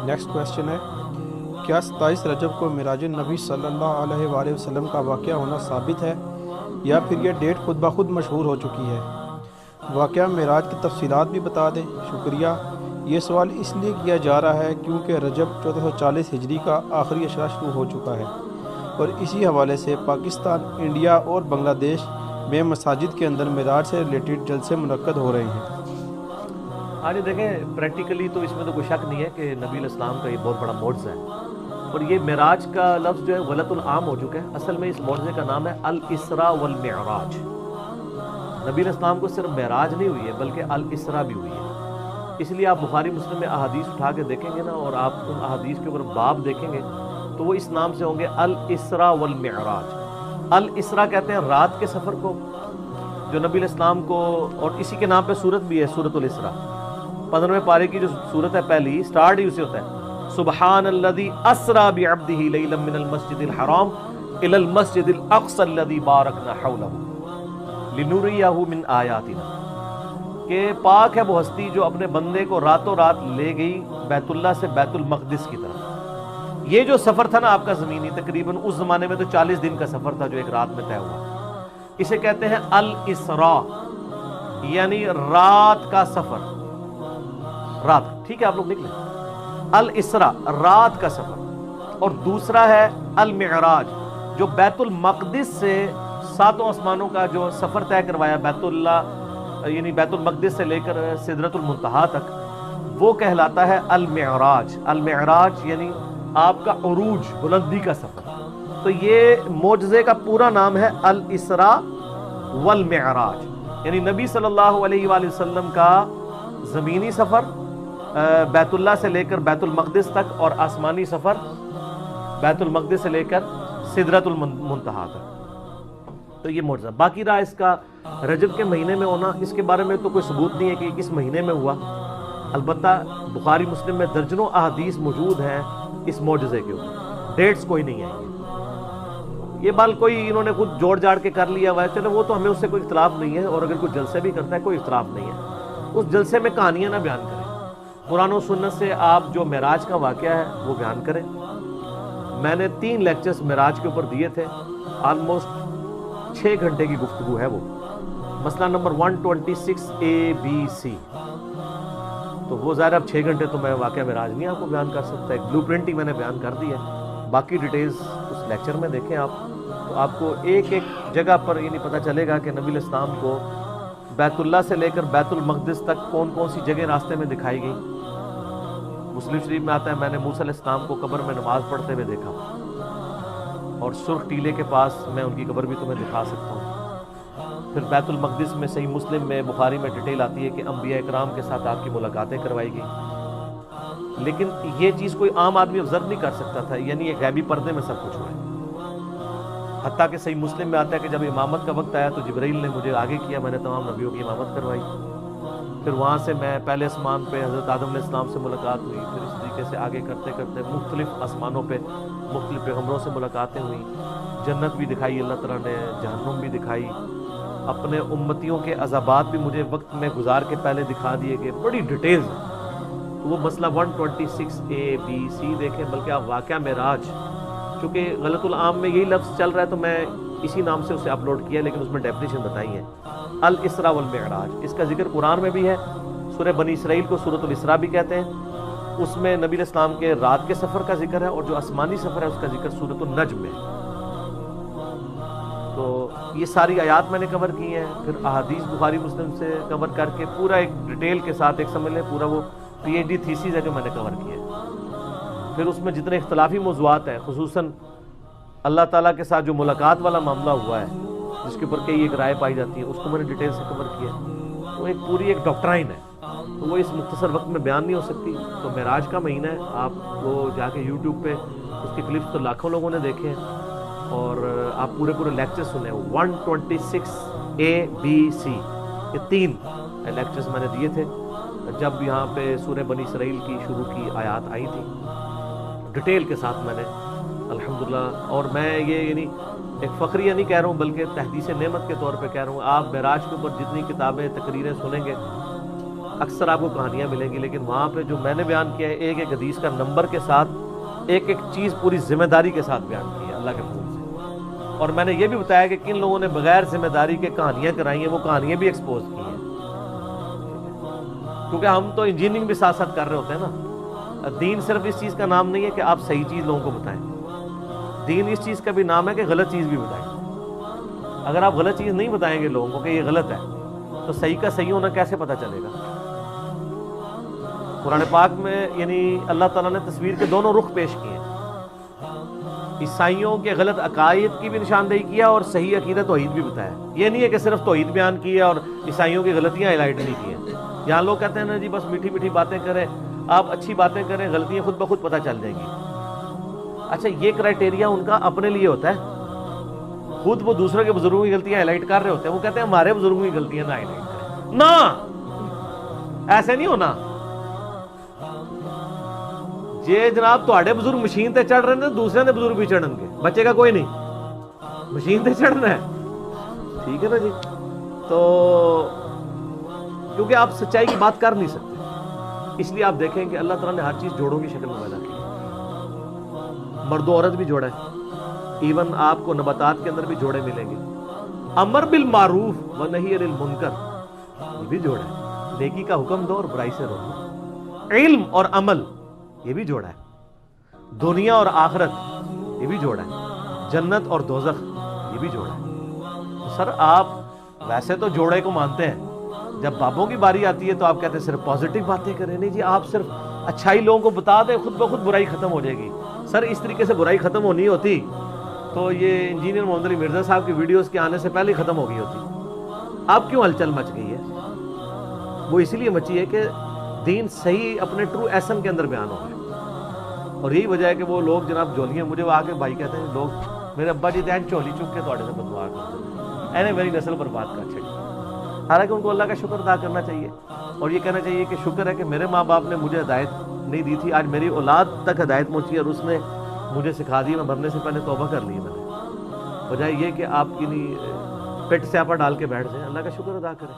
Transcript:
Next question ہے، کیا 27 رجب کو معراج النبی صلی اللہ علیہ وآلہ وسلم کا واقعہ ہونا ثابت ہے یا پھر یہ ڈیٹ خود بخود مشہور ہو چکی ہے؟ واقعہ معراج کی تفصیلات بھی بتا دیں، شکریہ۔ یہ سوال اس لیے کیا جا رہا ہے کیونکہ رجب 1440 ہجری کا آخری اشرا شروع ہو چکا ہے، اور اسی حوالے سے پاکستان، انڈیا اور بنگلہ دیش میں مساجد کے اندر معراج سے ریلیٹڈ جلسے منعقد ہو رہے ہیں۔ آج دیکھیں پریکٹیکلی تو اس میں تو کوئی شک نہیں ہے کہ نبی علیہ السلام کا یہ بہت بڑا معجزہ ہے، اور یہ معراج کا لفظ جو ہے غلط العام ہو چکا ہے۔ اصل میں اس معجزے کا نام ہے الاسراء والمعراج۔ نبی علیہ السلام کو صرف معراج نہیں ہوئی ہے بلکہ الاسراء بھی ہوئی ہے۔ اس لیے آپ بخاری مسلم میں احادیث اٹھا کے دیکھیں گے نا، اور آپ ان احادیث کے اوپر باب دیکھیں گے تو وہ اس نام سے ہوں گے الاسراء والمعراج۔ الاسراء کہتے ہیں رات کے سفر کو، جو نبی علیہ السلام کو، اور اسی کے نام پہ سورت بھی ہے، سورۃ الاسراء۔ 15ویں پارے کی جو سورت ہے پہلی، سٹارٹ ہی اسے ہوتا ہے سبحان الذی اسرا بعبدہ لیلا من المسجد الحرام الی المسجد الاقصی الذی بارکنا حولہ لنریہ من آیاتنا، کہ پاک ہے وہ ہستی جو اپنے بندے کو راتوں رات لے گئی بیت اللہ سے بیت المقدس کی طرف۔ یہ جو سفر تھا نا آپ کا زمینی، تقریباً اس زمانے میں تو 40 دن کا سفر تھا جو ایک رات میں طے ہوا۔ اسے کہتے ہیں الاسراء، یعنی رات کا سفر۔ رات، ٹھیک ہے آپ لوگ لکھ لیں، الاسراء رات کا سفر۔ اور دوسرا ہے المعراج، جو بیت المقدس سے 7 آسمانوں کا جو سفر طے کروایا، بیت اللہ یعنی بیت المقدس سے لے کر سدرۃ المنتہا تک، وہ کہلاتا ہے المعراج۔ المعراج یعنی آپ کا عروج، بلندی کا سفر۔ تو یہ معجزے کا پورا نام ہے الاسراء والمعراج، یعنی نبی صلی اللہ علیہ وآلہ وسلم کا زمینی سفر بیت اللہ سے لے کر بیت المقدس تک، اور آسمانی سفر بیت المقدس سے لے کر سدرۃ المنتہا تک۔ تو یہ معجزہ۔ باقی رہا اس کا رجب کے مہینے میں ہونا، اس کے بارے میں تو کوئی ثبوت نہیں ہے کہ کس مہینے میں ہوا، البتہ بخاری مسلم میں درجنوں احادیث موجود ہیں اس معجزے کے اوپر، ڈیٹس کوئی نہیں ہے۔ یہ بال کوئی انہوں نے خود جوڑ جاڑ کے کر لیا ہوا ہے، چلو وہ تو ہمیں اس سے کوئی اختلاف نہیں ہے، اور اگر کوئی جلسے بھی کرتا ہے کوئی اختلاف نہیں ہے، اس جلسے میں کہانیاں نہ بیان کریں، قرآن و سنت سے آپ جو معراج کا واقعہ ہے وہ بیان کریں۔ میں نے 3 لیکچرز معراج کے اوپر دیے تھے، آلموسٹ 6 گھنٹے کی گفتگو ہے وہ۔ مسئلہ نمبر 126ABC، تو وہ ظاہر اب 6 گھنٹے تو میں واقعہ معراج نہیں آپ کو بیان کر سکتا، ایک بلو پرنٹ ہی میں نے بیان کر دی ہے۔ باقی ڈیٹیلز اس لیکچر میں دیکھیں آپ، تو آپ کو ایک ایک جگہ پر یہ نہیں پتہ چلے گا کہ نبی علیہ السلام کو بیت اللہ سے لے کر بیت المقدس تک کون کون سی جگہ راستے میں دکھائی گئی۔ مسلم شریف میں آتا ہے میں نے موسیٰ علیہ السلام کو قبر میں نماز پڑھتے ہوئے دیکھا، اور سرخ ٹیلے کے پاس میں ان کی قبر بھی تمہیں دکھا سکتا ہوں۔ پھر بیت المقدس میں صحیح مسلم میں، بخاری میں ڈیٹیل آتی ہے کہ انبیاء اکرام کے ساتھ آپ کی ملاقاتیں کروائی گئی، لیکن یہ چیز کوئی عام آدمی آبزرو نہیں کر سکتا تھا، یعنی یہ غیبی پردے میں سب کچھ ہوا ہے۔ حتیٰ کہ صحیح مسلم میں آتا ہے کہ جب امامت کا وقت آیا تو جبرائیل نے مجھے آگے کیا، میں نے تمام نبیوں کی امامت کروائی۔ پھر وہاں سے میں پہلے آسمان پہ حضرت آدم علیہ السلام سے ملاقات ہوئی، پھر اس طریقے سے آگے کرتے کرتے مختلف آسمانوں پہ مختلف پیغمبروں سے ملاقاتیں ہوئیں، جنت بھی دکھائی اللہ تعالیٰ نے، جہنم بھی دکھائی، اپنے امتیوں کے عذابات بھی مجھے وقت میں گزار کے پہلے دکھا دیے گئے، بڑی ڈیٹیلز۔ تو وہ مسئلہ 126ABC دیکھیں، بلکہ آپ واقعہ معراج، چونکہ غلط العام میں یہی لفظ چل رہا ہے تو میں اسی نام سے اسے اپلوڈ کیا، لیکن اس میں ڈیفینیشن بتائی ہے الاسراء والمعراج۔ اس کا ذکر قرآن میں بھی ہے، سورہ بنی اسرائیل کو سورۃ الاسراء بھی کہتے ہیں، اس میں نبی علیہ السلام کے رات کے سفر کا ذکر ہے، اور جو آسمانی سفر ہے اس کا ذکر سورۃ النجم میں۔ تو یہ ساری آیات میں نے کور کی ہیں، پھر احادیث بخاری مسلم سے کور کر کے پورا ایک ڈیٹیل کے ساتھ، ایک سمجھ لیں پورا وہ PhD تھیسیز ہے جو میں نے کور کی ہے۔ پھر اس میں جتنے اختلافی موضوعات ہیں، خصوصاً اللہ تعالیٰ کے ساتھ جو ملاقات والا معاملہ ہوا ہے جس کے اوپر کئی ایک رائے پائی جاتی ہے، اس کو میں نے ڈیٹیل سے کور کیا ہے۔ تو ایک پوری ایک ڈاکٹرائن ہے، تو وہ اس مختصر وقت میں بیان نہیں ہو سکتی۔ تو معراج کا مہینہ ہے، آپ کو جا کے یوٹیوب پہ اس کے کلپس تو لاکھوں لوگوں نے دیکھے ہیں، اور آپ پورے لیکچر سنیں۔ 126ABC یہ 3 لیکچرز میں نے دیے تھے جب یہاں پہ سورہ بنی اسرائیل کی شروع کی آیات آئی تھی، ڈیٹیل کے ساتھ میں نے الحمدللہ۔ اور میں یہ یعنی ایک فخریہ نہیں کہہ رہا ہوں بلکہ تحدیث نعمت کے طور پہ کہہ رہا ہوں، آپ معراج کے اوپر جتنی کتابیں تقریریں سنیں گے اکثر آپ کو کہانیاں ملیں گی، لیکن وہاں پہ جو میں نے بیان کیا ہے ایک ایک حدیث کا نمبر کے ساتھ ایک ایک چیز پوری ذمہ داری کے ساتھ بیان کی ہے اللہ کے فضل سے. اور میں نے یہ بھی بتایا کہ کن لوگوں نے بغیر ذمہ داری کے کہانیاں کرائی ہیں، وہ کہانیاں بھی ایکسپوز کی ہیں. کیونکہ ہم تو انجینئرنگ بھی ساتھ ساتھ کر رہے ہوتے ہیں نا. دین صرف اس چیز کا نام نہیں ہے کہ آپ صحیح چیز لوگوں کو بتائیں، دین اس چیز کا بھی نام ہے کہ غلط چیز بھی بتائیں. اگر آپ غلط چیز نہیں بتائیں گے لوگوں کو کہ یہ غلط ہے تو صحیح کا صحیح ہونا کیسے پتہ چلے گا؟ قرآن پاک میں یعنی اللہ تعالیٰ نے تصویر کے دونوں رخ پیش کیے ہیں. عیسائیوں کے غلط عقائد کی بھی نشاندہی کیا اور صحیح عقیدہ توحید بھی بتایا. یہ نہیں ہے کہ صرف توحید بیان کی ہے اور عیسائیوں کی غلطیاں ہائی لائٹ نہیں کی ہیں. یہاں لوگ کہتے ہیں نا جی بس میٹھی میٹھی باتیں کریں، آپ اچھی باتیں کریں، غلطیاں خود بخود پتہ چل جائیں گی. اچھا یہ کرائٹیریا ان کا اپنے لیے ہوتا ہے، خود وہ دوسروں کے بزرگوں کی غلطیاں ہائی لائٹ کر رہے ہوتے ہیں، وہ کہتے ہیں ہمارے بزرگوں کی غلطیاں نہ ہائی لائٹ کریں. نہ، ایسے نہیں ہونا. جے جناب تواڈے بزرگ مشین تے چڑھ رہے ہیں، دوسرے دے بزرگ بھی چڑھن گے، بچے کا کوئی نہیں، مشین تے چڑھنا ہے. ٹھیک ہے نا جی. تو کیونکہ آپ سچائی کی بات کر نہیں سکتے، اس لیے آپ دیکھیں کہ اللہ تعالیٰ نے ہر چیز جوڑوں کی شکل میں پیدا کی. مرد و عورت بھی جوڑا ہے، ایون آپ کو نباتات کے اندر بھی جوڑے ملیں گے. امر بالمعروف و نہی عن المنکر یہ بھی جوڑا ہے. نیکی کا حکم دو اور برائی سے روکو. علم اور عمل یہ بھی جوڑا ہے. دنیا اور آخرت یہ بھی جوڑا ہے. جنت اور دوزخ یہ بھی جوڑا ہے. تو سر آپ ویسے تو جوڑے کو مانتے ہیں، جب بابوں کی باری آتی ہے تو آپ کہتے ہیں صرف پازیٹیو باتیں کریں. نہیں جی، آپ صرف اچھائی لوگوں کو بتا دیں، خود بخود برائی ختم ہو جائے گی. سر اس طریقے سے برائی ختم ہونی ہوتی تو یہ انجینئر محمد علی مرزا صاحب کی ویڈیوز کے آنے سے پہلے ہی ختم ہو گئی ہوتی. اب کیوں ہلچل مچ گئی ہے؟ وہ اسی لیے مچی ہے کہ دین صحیح اپنے ٹرو ایسن کے اندر بیان ہو گئے. اور یہی وجہ ہے کہ وہ لوگ جناب جولیاں مجھے وہ آگے بھائی کہتے ہیں لوگ میرے ابا جی دین چولی چک کے تھوڑے سے بدوا کرتے ہیں، میری نسل برباد کر چھڑی. حالانکہ ان کو اللہ کا شکر ادا کرنا چاہیے اور یہ کہنا چاہیے کہ شکر ہے کہ میرے ماں باپ نے مجھے ہدایت نہیں دی تھی، آج میری اولاد تک ہدایت پہنچی اور اس نے مجھے سکھا دی. میں مرنے سے پہلے توبہ کر لی میں نے. بجائے یہ کہ آپ کی پیٹ سے آپا ڈال کے بیٹھ جائیں. اللہ کا شکر ادا کریں.